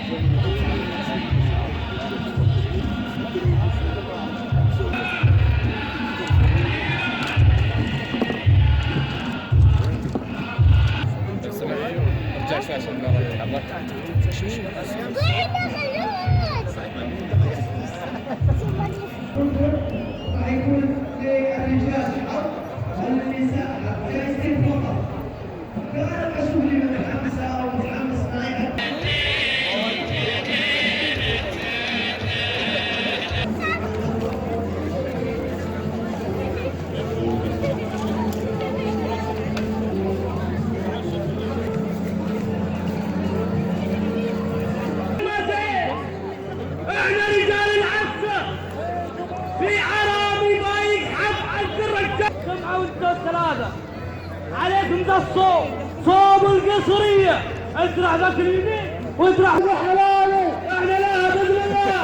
ارجع شوي عشان نتحرك. راح يكون للرجال حق وللنساء جائزتين فقط. فانا اشوف لي متحمسه ومتحمس معي. احنا رجال العفة في عربي ما يزحف عن الرجال. سمعوا انتوا الثلاثة عليكم ذا الصوب، صوب القصرية. ازرع ذاك اليمين وازرع ذا حلاله. احنا لا باذن الله.